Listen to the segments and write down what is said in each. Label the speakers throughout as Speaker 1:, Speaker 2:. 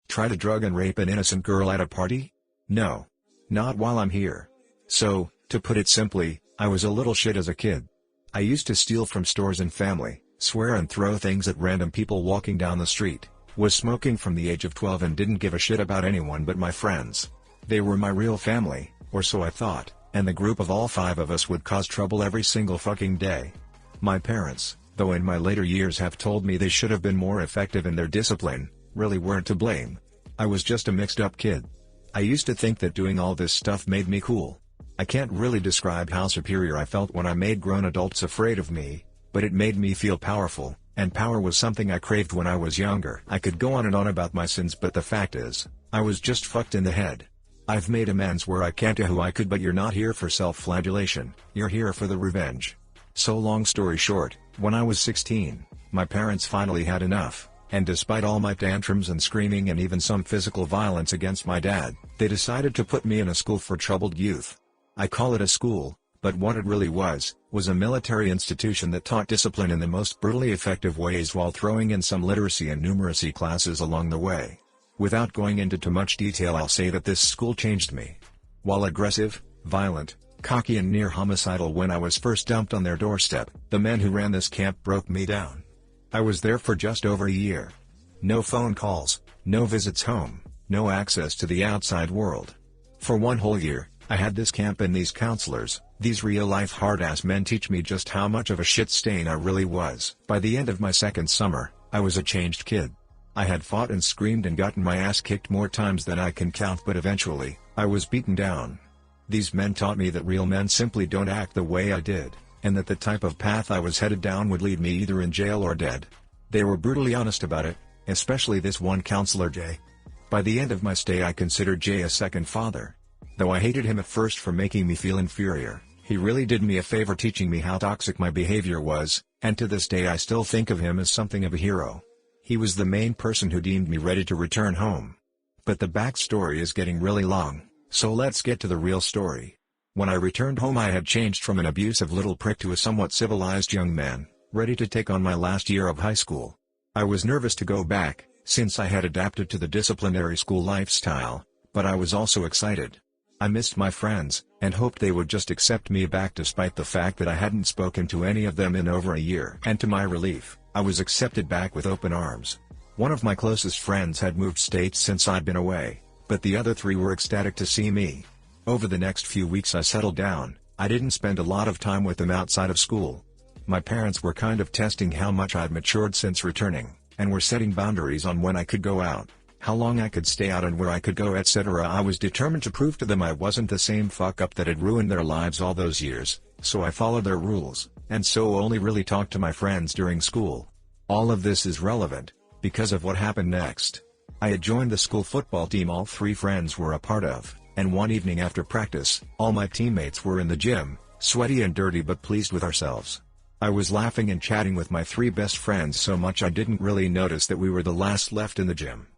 Speaker 1: Try to drug and rape an innocent girl at a party? No. Not while I'm here. So, to put it simply, I was a little shit as a kid. I used to steal from stores and family, swear and throw things at random people walking down the street, was smoking from the age of 12 and didn't give a shit about anyone but my friends. They were my real family, or so I thought, and the group of all 5 of us would cause trouble every single fucking day. My parents, though in my later years have told me they should have been more effective in their discipline, really weren't to blame. I was just a mixed up kid. I used to think that doing all this stuff made me cool. I can't really describe how superior I felt when I made grown adults afraid of me, but it made me feel powerful, and power was something I craved when I was younger. I could go on and on about my sins, but the fact is, I was just fucked in the head. I've made amends where I can't do who I could, but you're not here for self-flagellation, you're here for the revenge. So long story short, when I was 16, my parents finally had enough, and despite all my tantrums and screaming and even some physical violence against my dad, they decided to put me in a school for troubled youth. I call it a school, but what it really was a military institution that taught discipline in the most brutally effective ways while throwing in some literacy and numeracy classes along the way. Without going into too much detail, I'll say that this school changed me. While aggressive, violent, cocky and near homicidal when I was first dumped on their doorstep, the men who ran this camp broke me down. I was there for just over a year. No phone calls, no visits home, no access to the outside world. For 1 whole year, I had this camp and these counselors, these real-life hard-ass men teach me just how much of a shit stain I really was. By the end of my second summer, I was a changed kid. I had fought and screamed and gotten my ass kicked more times than I can count, but eventually, I was beaten down. These men taught me that real men simply don't act the way I did, and that the type of path I was headed down would lead me either in jail or dead. They were brutally honest about it, especially this one counselor, Jay. By the end of my stay, I considered Jay a second father. Though I hated him at first for making me feel inferior, he really did me a favor teaching me how toxic my behavior was, and to this day I still think of him as something of a hero. He was the main person who deemed me ready to return home. But the backstory is getting really long, so let's get to the real story. When I returned home, I had changed from an abusive little prick to a somewhat civilized young man, ready to take on my last year of high school. I was nervous to go back, since I had adapted to the disciplinary school lifestyle, but I was also excited. I missed my friends, and hoped they would just accept me back despite the fact that I hadn't spoken to any of them in over a year. And to my relief, I was accepted back with open arms. One of my closest friends had moved states since I'd been away, but the other 3 were ecstatic to see me. Over the next few weeks I settled down. I didn't spend a lot of time with them outside of school. My parents were kind of testing how much I'd matured since returning, and were setting boundaries on when I could go out, how long I could stay out and where I could go, etc. I was determined to prove to them I wasn't the same fuck up that had ruined their lives all those years, so I followed their rules, and so only really talked to my friends during school. All of this is relevant, because of what happened next. I had joined the school football team all 3 friends were a part of, and one evening after practice, all my teammates were in the gym, sweaty and dirty but pleased with ourselves. I was laughing and chatting with my 3 best friends so much I didn't really notice that we were the last left in the gym.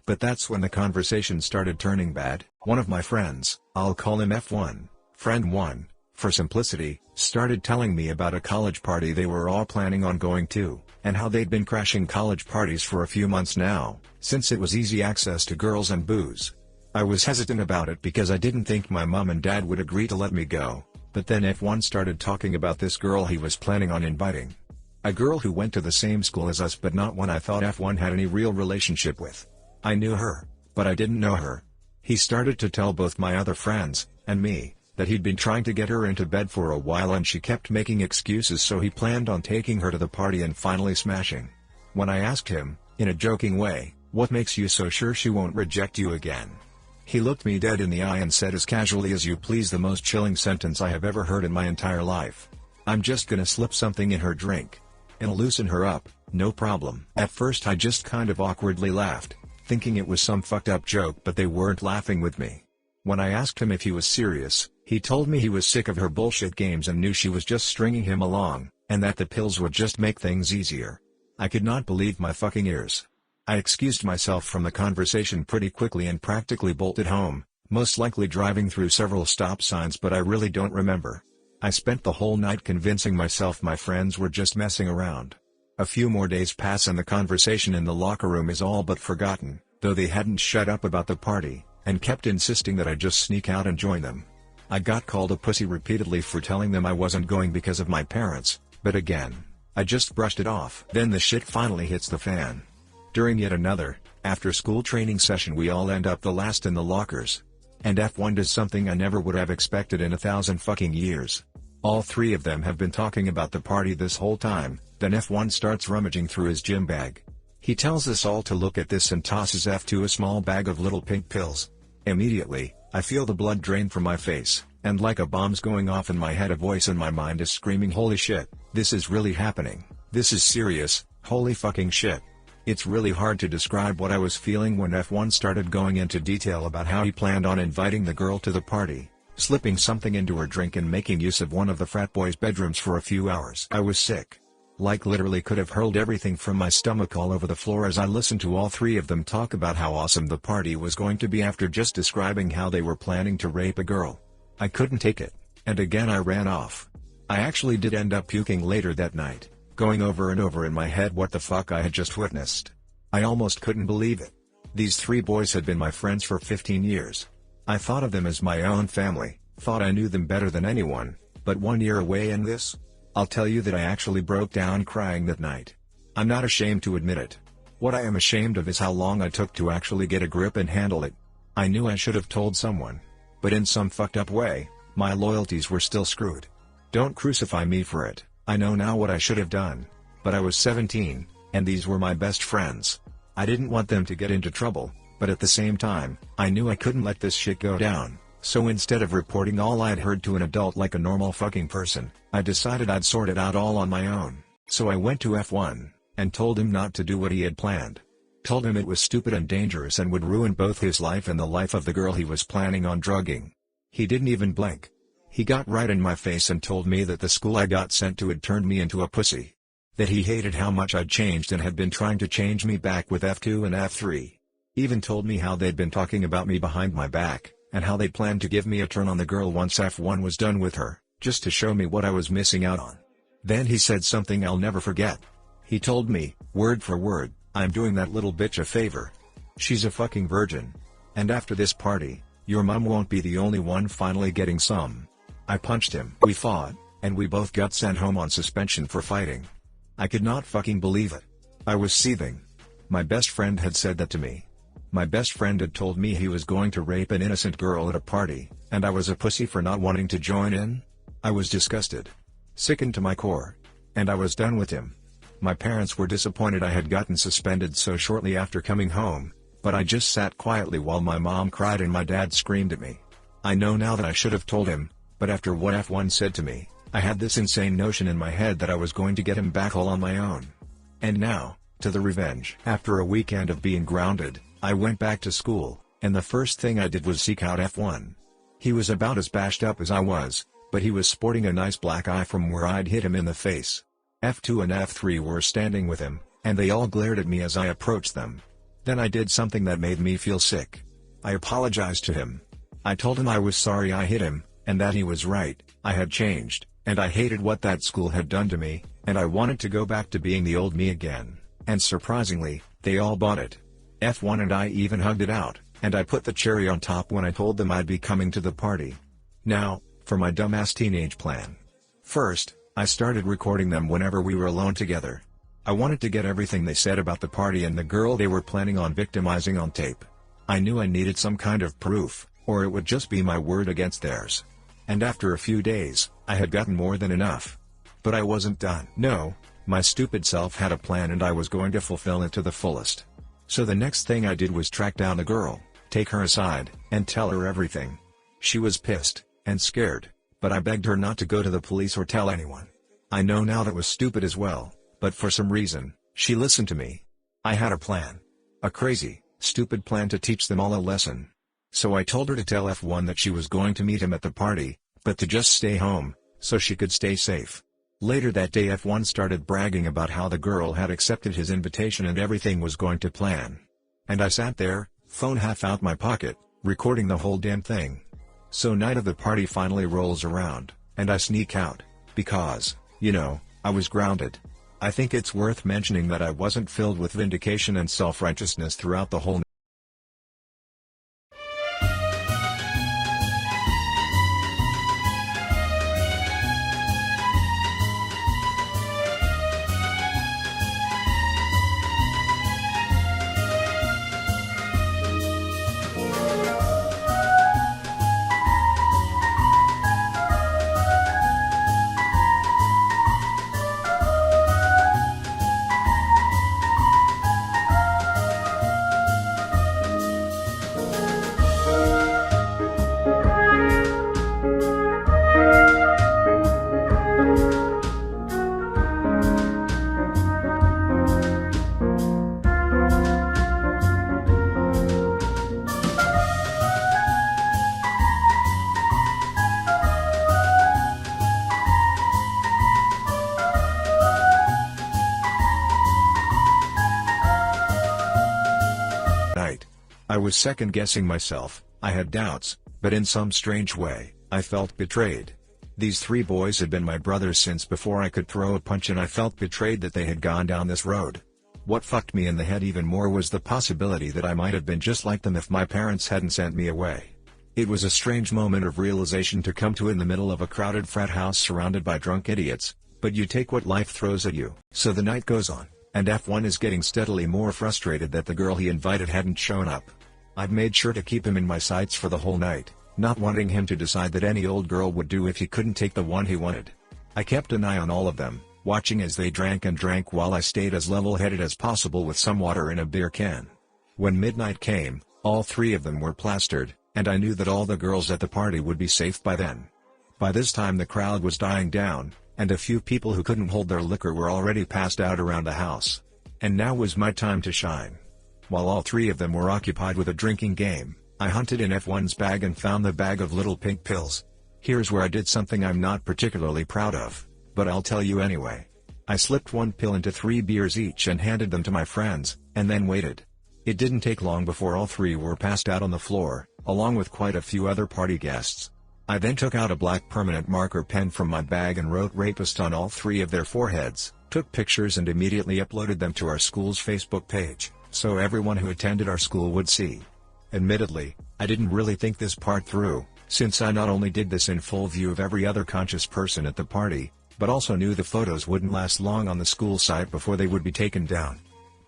Speaker 1: But that's when the conversation started turning bad. One of my friends, I'll call him F1, friend 1, for simplicity, started telling me about a college party they were all planning on going to, and how they'd been crashing college parties for a few months now, since it was easy access to girls and booze. I was hesitant about it because I didn't think my mom and dad would agree to let me go, but then F1 started talking about this girl he was planning on inviting. A girl who went to the same school as us, but not one I thought F1 had any real relationship with. I knew her, but I didn't know her. He started to tell both my other friends, and me, that he'd been trying to get her into bed for a while and she kept making excuses, so he planned on taking her to the party and finally smashing. When I asked him, in a joking way, "What makes you so sure she won't reject you again?" he looked me dead in the eye and said as casually as you please, the most chilling sentence I have ever heard in my entire life. "I'm just gonna slip something in her drink. It'll loosen her up, no problem." At first I just kind of awkwardly laughed, thinking it was some fucked up joke, but they weren't laughing with me. When I asked him if he was serious, he told me he was sick of her bullshit games and knew she was just stringing him along, and that the pills would just make things easier. I could not believe my fucking ears. I excused myself from the conversation pretty quickly and practically bolted home, most likely driving through several stop signs, but I really don't remember. I spent the whole night convincing myself my friends were just messing around. A few more days pass and the conversation in the locker room is all but forgotten, though they hadn't shut up about the party, and kept insisting that I just sneak out and join them. I got called a pussy repeatedly for telling them I wasn't going because of my parents, but again, I just brushed it off. Then the shit finally hits the fan. During yet another, after-school training session, we all end up the last in the lockers. And F1 does something I never would have expected in 1,000 fucking years. All three of them have been talking about the party this whole time, then F1 starts rummaging through his gym bag. He tells us all to look at this and tosses F2 a small bag of little pink pills. Immediately, I feel the blood drain from my face, and like a bomb's going off in my head, a voice in my mind is screaming, "Holy shit, this is really happening, this is serious, holy fucking shit." It's really hard to describe what I was feeling when F1 started going into detail about how he planned on inviting the girl to the party, slipping something into her drink and making use of one of the frat boys' bedrooms for a few hours. I was sick. Like literally could have hurled everything from my stomach all over the floor as I listened to all three of them talk about how awesome the party was going to be after just describing how they were planning to rape a girl. I couldn't take it, and again I ran off. I actually did end up puking later that night, going over and over in my head what the fuck I had just witnessed. I almost couldn't believe it. These three boys had been my friends for 15 years. I thought of them as my own family, thought I knew them better than anyone, but 1 year away and this? I'll tell you that I actually broke down crying that night. I'm not ashamed to admit it. What I am ashamed of is how long I took to actually get a grip and handle it. I knew I should have told someone. But in some fucked up way, my loyalties were still screwed. Don't crucify me for it. I know now what I should have done. But I was 17, and these were my best friends. I didn't want them to get into trouble, but at the same time, I knew I couldn't let this shit go down. So instead of reporting all I'd heard to an adult like a normal fucking person, I decided I'd sort it out all on my own. So I went to F1, and told him not to do what he had planned. Told him it was stupid and dangerous and would ruin both his life and the life of the girl he was planning on drugging. He didn't even blink. He got right in my face and told me that the school I got sent to had turned me into a pussy. That he hated how much I'd changed and had been trying to change me back with F2 and F3. Even told me how they'd been talking about me behind my back, and how they planned to give me a turn on the girl once F1 was done with her, just to show me what I was missing out on. Then he said something I'll never forget. He told me, word for word, "I'm doing that little bitch a favor. She's a fucking virgin. And after this party, your mom won't be the only one finally getting some." I punched him. We fought, and we both got sent home on suspension for fighting. I could not fucking believe it. I was seething. My best friend had said that to me. My best friend had told me he was going to rape an innocent girl at a party, and I was a pussy for not wanting to join in? I was disgusted. Sickened to my core. And I was done with him. My parents were disappointed I had gotten suspended so shortly after coming home, but I just sat quietly while my mom cried and my dad screamed at me. I know now that I should have told him, but after what F1 said to me, I had this insane notion in my head that I was going to get him back all on my own. And now, to the revenge. After a weekend of being grounded, I went back to school, and the first thing I did was seek out F1. He was about as bashed up as I was, but he was sporting a nice black eye from where I'd hit him in the face. F2 and F3 were standing with him, and they all glared at me as I approached them. Then I did something that made me feel sick. I apologized to him. I told him I was sorry I hit him, and that he was right, I had changed, and I hated what that school had done to me, and I wanted to go back to being the old me again, and surprisingly, they all bought it. F1 and I even hugged it out, and I put the cherry on top when I told them I'd be coming to the party. Now, for my dumbass teenage plan. First, I started recording them whenever we were alone together. I wanted to get everything they said about the party and the girl they were planning on victimizing on tape. I knew I needed some kind of proof, or it would just be my word against theirs. And after a few days, I had gotten more than enough. But I wasn't done. No, my stupid self had a plan and I was going to fulfill it to the fullest. So the next thing I did was track down the girl, take her aside, and tell her everything. She was pissed, and scared, but I begged her not to go to the police or tell anyone. I know now that was stupid as well, but for some reason, she listened to me. I had a plan. A crazy, stupid plan to teach them all a lesson. So I told her to tell F1 that she was going to meet him at the party, but to just stay home, so she could stay safe. Later that day F1 started bragging about how the girl had accepted his invitation and everything was going to plan. And I sat there, phone half out my pocket, recording the whole damn thing. So night of the party finally rolls around, and I sneak out, because, you know, I was grounded. I think it's worth mentioning that I wasn't filled with vindication and self-righteousness throughout the whole I was second guessing myself, I had doubts, but in some strange way, I felt betrayed. These 3 boys had been my brothers since before I could throw a punch, and I felt betrayed that they had gone down this road. What fucked me in the head even more was the possibility that I might have been just like them if my parents hadn't sent me away. It was a strange moment of realization to come to in the middle of a crowded frat house surrounded by drunk idiots, but you take what life throws at you. So the night goes on, and F1 is getting steadily more frustrated that the girl he invited hadn't shown up. I'd made sure to keep him in my sights for the whole night, not wanting him to decide that any old girl would do if he couldn't take the one he wanted. I kept an eye on all of them, watching as they drank and drank while I stayed as level-headed as possible with some water in a beer can. When midnight came, all 3 of them were plastered, and I knew that all the girls at the party would be safe by then. By this time the crowd was dying down, and a few people who couldn't hold their liquor were already passed out around the house. And now was my time to shine. While all 3 of them were occupied with a drinking game, I hunted in F1's bag and found the bag of little pink pills. Here's where I did something I'm not particularly proud of, but I'll tell you anyway. I slipped 1 pill into 3 beers each and handed them to my friends, and then waited. It didn't take long before all 3 were passed out on the floor, along with quite a few other party guests. I then took out a black permanent marker pen from my bag and wrote "rapist" on all 3 of their foreheads, took pictures and immediately uploaded them to our school's Facebook page, so everyone who attended our school would see. Admittedly, I didn't really think this part through, since I not only did this in full view of every other conscious person at the party, but also knew the photos wouldn't last long on the school site before they would be taken down.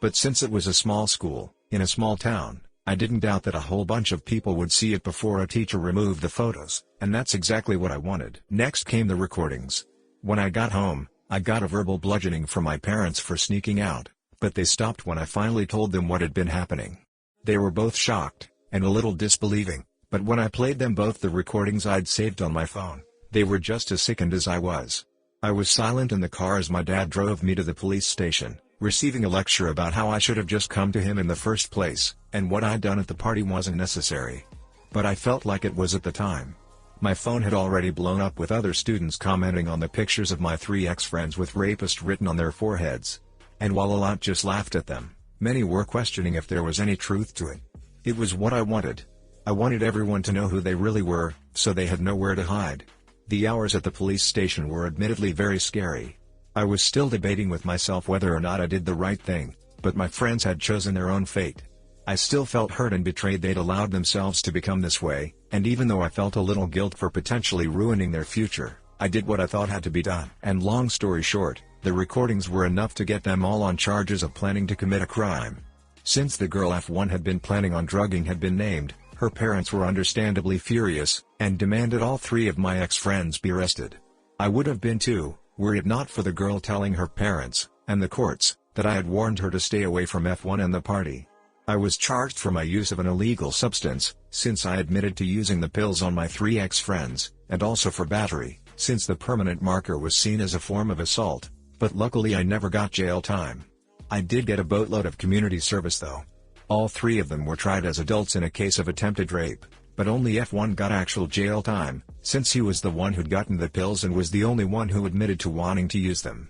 Speaker 1: But since it was a small school, in a small town, I didn't doubt that a whole bunch of people would see it before a teacher removed the photos, and that's exactly what I wanted. Next came the recordings. When I got home, I got a verbal bludgeoning from my parents for sneaking out, but they stopped when I finally told them what had been happening. They were both shocked, and a little disbelieving, but when I played them both the recordings I'd saved on my phone, they were just as sickened as I was. I was silent in the car as my dad drove me to the police station, receiving a lecture about how I should have just come to him in the first place, and what I'd done at the party wasn't necessary. But I felt like it was at the time. My phone had already blown up with other students commenting on the pictures of my 3 ex-friends with "rapist" written on their foreheads. And while a lot just laughed at them, many were questioning if there was any truth to it. It was what I wanted. I wanted everyone to know who they really were, so they had nowhere to hide. The hours at the police station were admittedly very scary. I was still debating with myself whether or not I did the right thing, but my friends had chosen their own fate. I still felt hurt and betrayed they'd allowed themselves to become this way, and even though I felt a little guilt for potentially ruining their future, I did what I thought had to be done. And long story short, the recordings were enough to get them all on charges of planning to commit a crime. Since the girl F1 had been planning on drugging had been named, her parents were understandably furious, and demanded all 3 of my ex-friends be arrested. I would have been too, were it not for the girl telling her parents, and the courts, that I had warned her to stay away from F1 and the party. I was charged for my use of an illegal substance, since I admitted to using the pills on my 3 ex-friends, and also for battery, since the permanent marker was seen as a form of assault, but luckily I never got jail time. I did get a boatload of community service though. All 3 of them were tried as adults in a case of attempted rape, but only F1 got actual jail time, since he was the one who'd gotten the pills and was the only one who admitted to wanting to use them.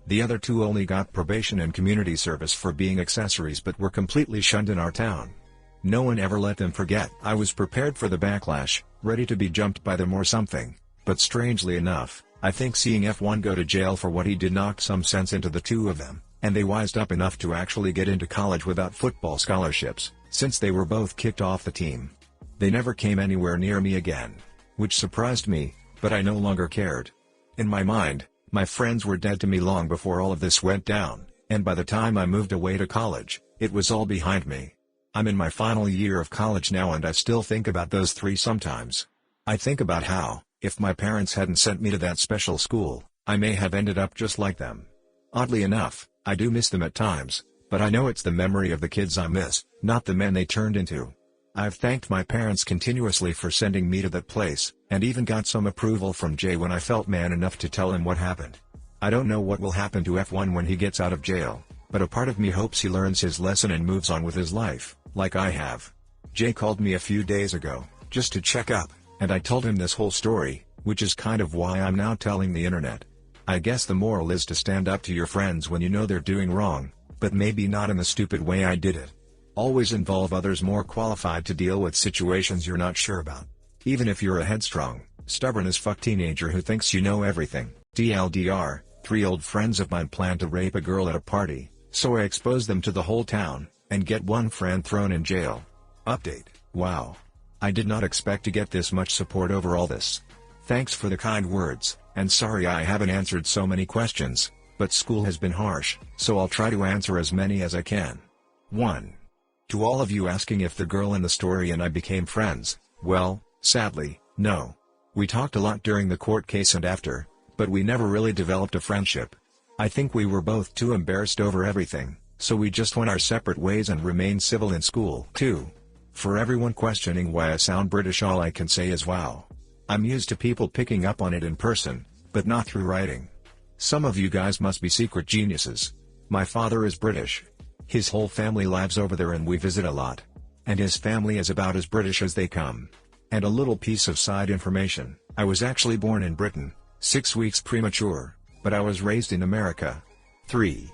Speaker 1: The other 2 only got probation and community service for being accessories but were completely shunned in our town. No one ever let them forget. I was prepared for the backlash, ready to be jumped by them or something, but strangely enough, I think seeing F1 go to jail for what he did knocked some sense into the 2 of them, and they wised up enough to actually get into college without football scholarships, since they were both kicked off the team. They never came anywhere near me again, which surprised me, but I no longer cared. In my mind, my friends were dead to me long before all of this went down, and by the time I moved away to college, it was all behind me. I'm in my final year of college now and I still think about those 3 sometimes. I think about how, if my parents hadn't sent me to that special school, I may have ended up just like them. Oddly enough, I do miss them at times, but I know it's the memory of the kids I miss, not the men they turned into. I've thanked my parents continuously for sending me to that place, and even got some approval from Jay when I felt man enough to tell him what happened. I don't know what will happen to F1 when he gets out of jail, but a part of me hopes he learns his lesson and moves on with his life, like I have. Jay called me a few days ago, just to check up, and I told him this whole story, which is kind of why I'm now telling the internet. I guess the moral is to stand up to your friends when you know they're doing wrong, but maybe not in the stupid way I did it. Always involve others more qualified to deal with situations you're not sure about. Even if you're a headstrong, stubborn as fuck teenager who thinks you know everything. TLDR, 3 old friends of mine planned to rape a girl at a party, so I exposed them to the whole town, and get one friend thrown in jail. Update: wow. I did not expect to get this much support over all this. Thanks for the kind words, and sorry I haven't answered so many questions, but school has been harsh, so I'll try to answer as many as I can. 1. To all of you asking if the girl in the story and I became friends, well, sadly, no. We talked a lot during the court case and after, but we never really developed a friendship. I think we were both too embarrassed over everything, so we just went our separate ways and remained civil in school. 2. For everyone questioning why I sound British, all I can say is wow. I'm used to people picking up on it in person, but not through writing. Some of you guys must be secret geniuses. My father is British. His whole family lives over there and we visit a lot. And his family is about as British as they come. And a little piece of side information, I was actually born in Britain, 6 weeks premature, but I was raised in America. 3.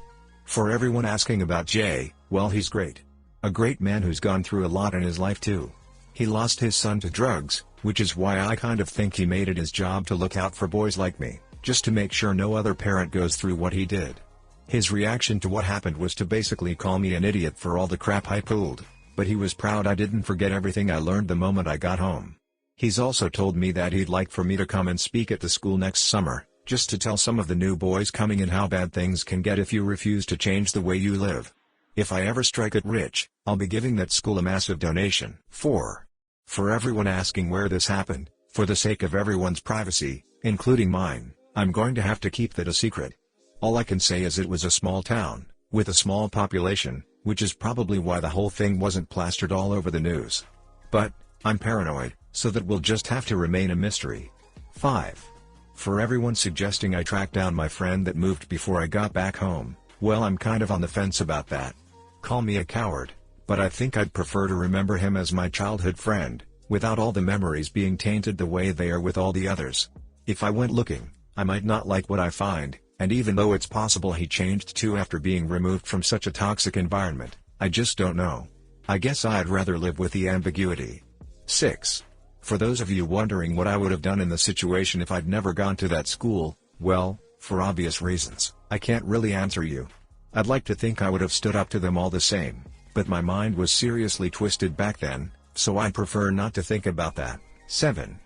Speaker 1: For everyone asking about Jay, well, he's great. A great man who's gone through a lot in his life too. He lost his son to drugs, which is why I kind of think he made it his job to look out for boys like me, just to make sure no other parent goes through what he did. His reaction to what happened was to basically call me an idiot for all the crap I pulled, but he was proud I didn't forget everything I learned the moment I got home. He's also told me that he'd like for me to come and speak at the school next summer, just to tell some of the new boys coming in how bad things can get if you refuse to change the way you live. If I ever strike it rich, I'll be giving that school a massive donation. 4. For everyone asking where this happened, for the sake of everyone's privacy, including mine, I'm going to have to keep that a secret. All I can say is it was a small town, with a small population, which is probably why the whole thing wasn't plastered all over the news. But, I'm paranoid, so that will just have to remain a mystery. 5. For everyone suggesting I track down my friend that moved before I got back home, well, I'm kind of on the fence about that. Call me a coward, but I think I'd prefer to remember him as my childhood friend, without all the memories being tainted the way they are with all the others. If I went looking, I might not like what I find, and even though it's possible he changed too after being removed from such a toxic environment, I just don't know. I guess I'd rather live with the ambiguity. 6. For those of you wondering what I would have done in the situation if I'd never gone to that school, well, for obvious reasons, I can't really answer you. I'd like to think I would have stood up to them all the same, but my mind was seriously twisted back then, so I'd prefer not to think about that. 7.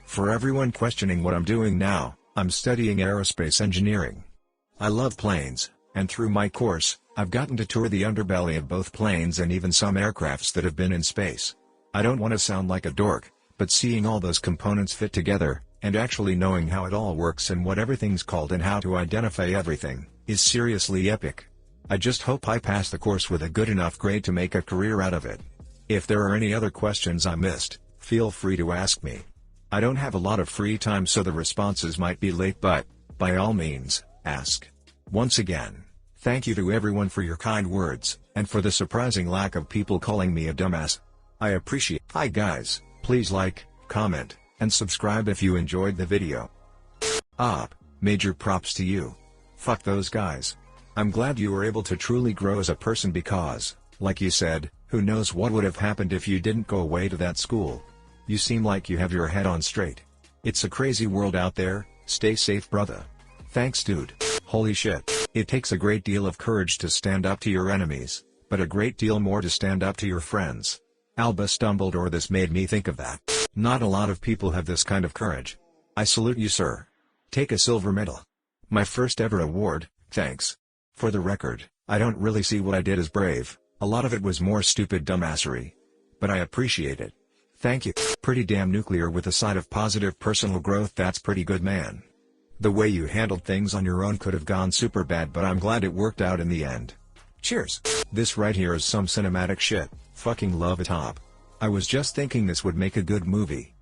Speaker 1: For everyone questioning what I'm doing now, I'm studying aerospace engineering. I love planes, and through my course, I've gotten to tour the underbelly of both planes and even some aircrafts that have been in space. I don't want to sound like a dork, but seeing all those components fit together, and actually knowing how it all works and what everything's called and how to identify everything, is seriously epic. I just hope I pass the course with a good enough grade to make a career out of it. If there are any other questions I missed, feel free to ask me. I don't have a lot of free time, so the responses might be late, but, by all means, ask. Once again, thank you to everyone for your kind words, and for the surprising lack of people calling me a dumbass. I appreciate. Hi guys, please like, comment, and subscribe if you enjoyed the video. Major props to you. Fuck those guys. I'm glad you were able to truly grow as a person because, like you said, who knows what would have happened if you didn't go away to that school. You seem like you have your head on straight. It's a crazy world out there, stay safe brother. Thanks dude. Holy shit, it takes a great deal of courage to stand up to your enemies, but a great deal more to stand up to your friends. Albus Dumbledore, this made me think of that. Not a lot of people have this kind of courage. I salute you sir. Take a silver medal. My first ever award, thanks. For the record, I don't really see what I did as brave, a lot of it was more stupid dumbassery. But I appreciate it. Thank you. Pretty damn nuclear with a side of positive personal growth, that's pretty good man. The way you handled things on your own could have gone super bad, but I'm glad it worked out in the end. Cheers. This right here is some cinematic shit, fucking love it top. I was just thinking this would make a good movie.